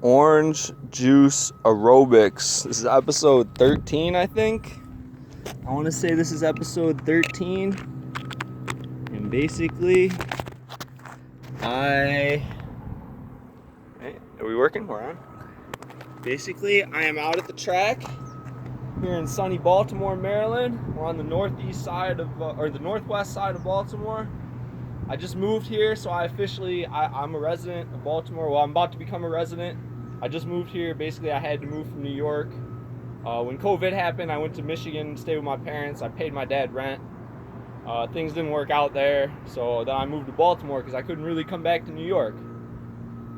Orange Juice Aerobics. This is episode 13, I think. I want to say this is episode 13. And basically, Hey, are we working? We're on. Basically, I am out at the track here in sunny Baltimore, Maryland. We're on the northeast side of, or the northwest side of Baltimore. I just moved here, so I'm a resident of Baltimore. Well, I'm about to become a resident. I just moved here. Basically, I had to move from New York. When COVID happened, I went to Michigan, stayed with my parents. I paid my dad rent. Things didn't work out there, so then I moved to Baltimore because I couldn't really come back to New York.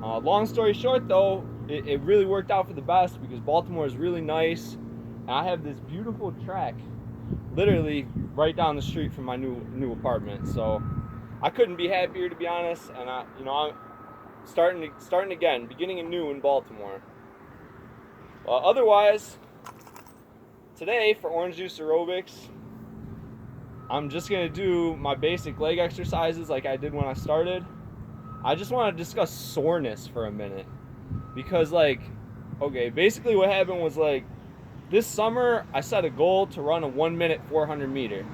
Long story short, though, it really worked out for the best because Baltimore is really nice. And I have this beautiful track literally right down the street from my new apartment. So I couldn't be happier, to be honest. And I'm starting again, beginning anew in Baltimore. Otherwise, today for Orange Juice Aerobics, I'm just gonna do my basic leg exercises like I did when I started. I just want to discuss soreness for a minute because, basically what happened was this summer I set a goal to run a 1 minute 400 meter,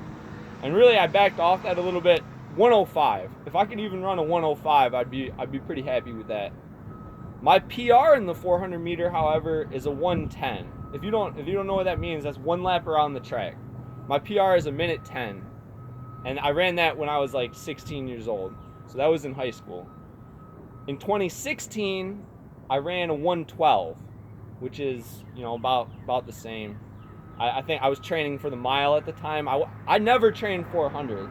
and really I backed off that a little bit. 105. If I could even run a 105, I'd be pretty happy with that. My PR in the 400 meter, however, is a 110. If you don't know what that means, that's one lap around the track. My PR is a minute 10, and I ran that when I was 16 years old. So that was in high school. In 2016, I ran a 112, which is about the same. I think I was training for the mile at the time. I never trained 400.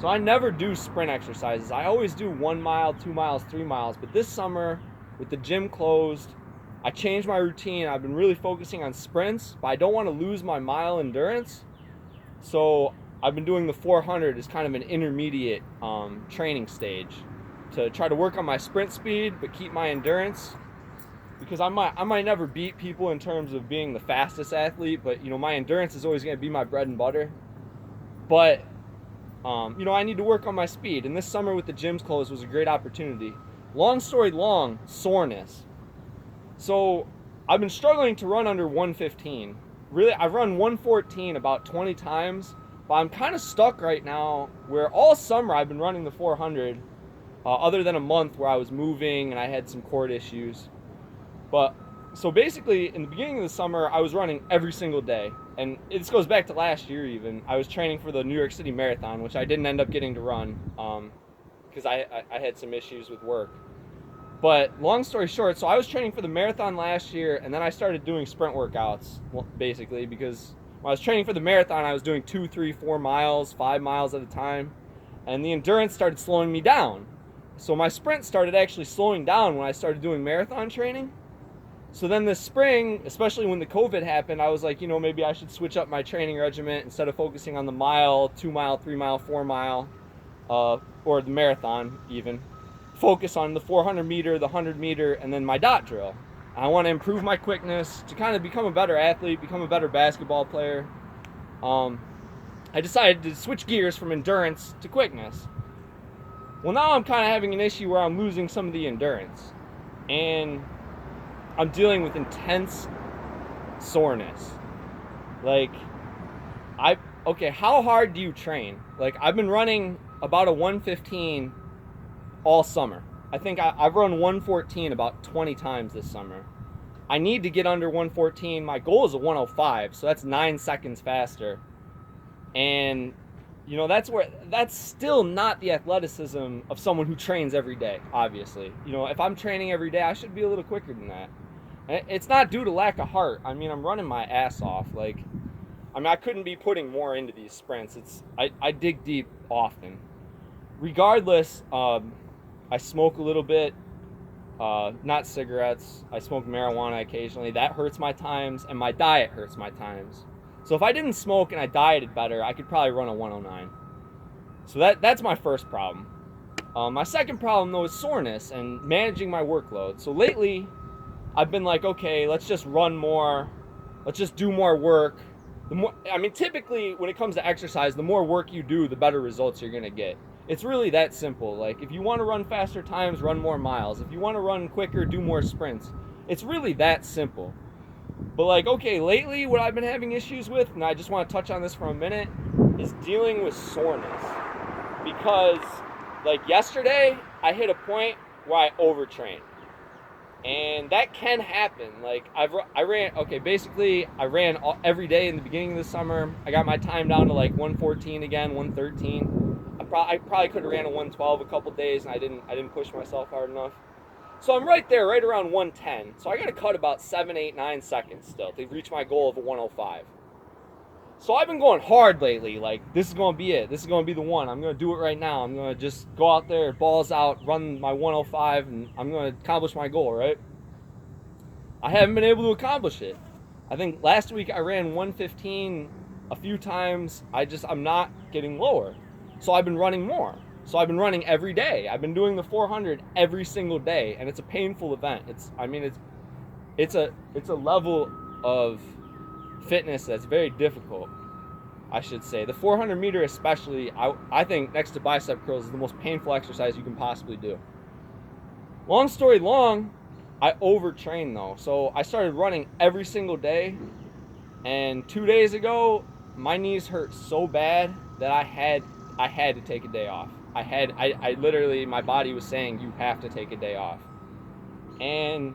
So I never do sprint exercises. I always do 1 mile, 2 miles, 3 miles. But this summer, with the gym closed, I changed my routine. I've been really focusing on sprints, but I don't want to lose my mile endurance. So I've been doing the 400 as kind of an intermediate training stage to try to work on my sprint speed, but keep my endurance. Because I might never beat people in terms of being the fastest athlete, but my endurance is always going to be my bread and butter. But I need to work on my speed, and this summer with the gyms closed was a great opportunity. Long story long, soreness. So I've been struggling to run under 115. Really, I've run 114 about 20 times, but I'm kind of stuck right now where all summer I've been running the 400, other than a month where I was moving and I had some cord issues. But so basically, in the beginning of the summer, I was running every single day. And this goes back to last year even. I was training for the New York City Marathon, which I didn't end up getting to run because I had some issues with work. But long story short, so I was training for the marathon last year, and then I started doing sprint workouts, basically, because when I was training for the marathon, I was doing 2, 3, 4 miles, 5 miles at a time, and the endurance started slowing me down. So my sprint started actually slowing down when I started doing marathon training. So then this spring, especially when the COVID happened, I was like, maybe I should switch up my training regimen instead of focusing on the mile, 2 mile, 3 mile, 4 mile, or the marathon even. Focus on the 400 meter, the 100 meter, and then my dot drill. I want to improve my quickness to kind of become a better athlete, become a better basketball player. I decided to switch gears from endurance to quickness. Well, now I'm kind of having an issue where I'm losing some of the endurance. And I'm dealing with intense soreness. How hard do you train? I've been running about a 115 all summer. I think I've run 114 about 20 times this summer. I need to get under 114. My goal is a 105, so that's 9 seconds faster. And that's still not the athleticism of someone who trains every day, obviously. If I'm training every day, I should be a little quicker than that. It's not due to lack of heart. I'm running my ass off. I couldn't be putting more into these sprints. I dig deep often. Regardless, I smoke a little bit, not cigarettes. I smoke marijuana occasionally. That hurts my times, and my diet hurts my times. So if I didn't smoke and I dieted better, I could probably run a 109. So that's my first problem. My second problem, though, is soreness and managing my workload. So lately, I've been like, okay, let's just run more. Let's just do more work. Typically, when it comes to exercise, the more work you do, the better results you're going to get. It's really that simple. If you want to run faster times, run more miles. If you want to run quicker, do more sprints. It's really that simple. But like, okay, lately what I've been having issues with, and I just want to touch on this for a minute, is dealing with soreness. Because like yesterday, I hit a point where I overtrained. And that can happen. Like I ran, okay, basically I ran every day in the beginning of the summer. I got my time down to like 114 again, 113. I probably could have ran a 112 a couple days, and I didn't push myself hard enough. So I'm right there, right around 110. So I got to cut about 7, 8, 9 seconds still to reach my goal of a 105. So I've been going hard lately. Like, this is going to be it. This is going to be the one. I'm going to do it right now. I'm going to just go out there, balls out, run my 105, and I'm going to accomplish my goal, right? I haven't been able to accomplish it. I think last week I ran 115 a few times. I'm not getting lower. So I've been running more. So I've been running every day. I've been doing the 400 every single day, and it's a painful event. It's a level of fitness that's very difficult, I should say. The 400 meter especially, I think next to bicep curls is the most painful exercise you can possibly do. Long story long, I overtrained though. So I started running every single day, and 2 days ago, my knees hurt so bad that I had to take a day off. I literally, my body was saying, you have to take a day off. And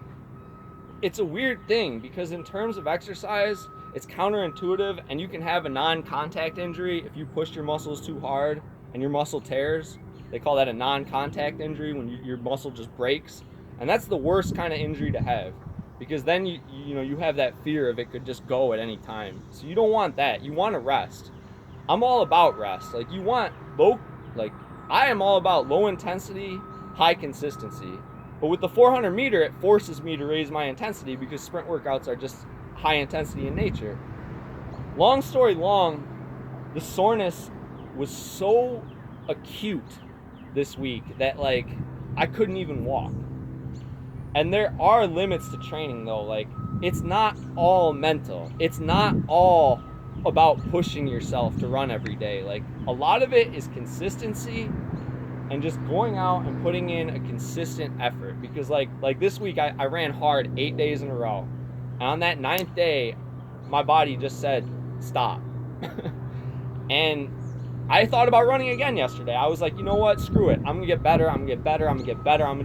it's a weird thing because in terms of exercise, it's counterintuitive, and you can have a non-contact injury if you pushed your muscles too hard and your muscle tears. They call that a non-contact injury, when your muscle just breaks. And that's the worst kind of injury to have, because then you have that fear of it could just go at any time. So you don't want that. You want to rest. I'm all about rest. Like, I am all about low intensity, high consistency. But with the 400 meter, it forces me to raise my intensity because sprint workouts are just high intensity in nature. Long story long, the soreness was so acute this week that like I couldn't even walk. And there are limits to training though. Like, it's not all mental. It's not all about pushing yourself to run every day. Like, a lot of it is consistency and just going out and putting in a consistent effort. Because like this week I ran hard 8 days in a row. And on that 9th day, my body just said, stop. And I thought about running again yesterday. I was like, you know what? Screw it. I'm going to get better. I'm going to get better. I'm going to get better. I'm going to